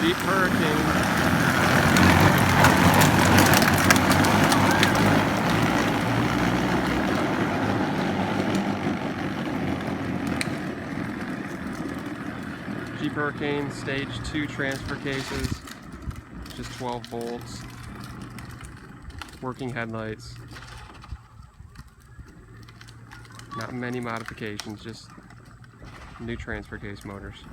Jeep Hurricane. Jeep Hurricane Stage 2 transfer cases, just 12 volts, working headlights, not many modifications, just new transfer case motors.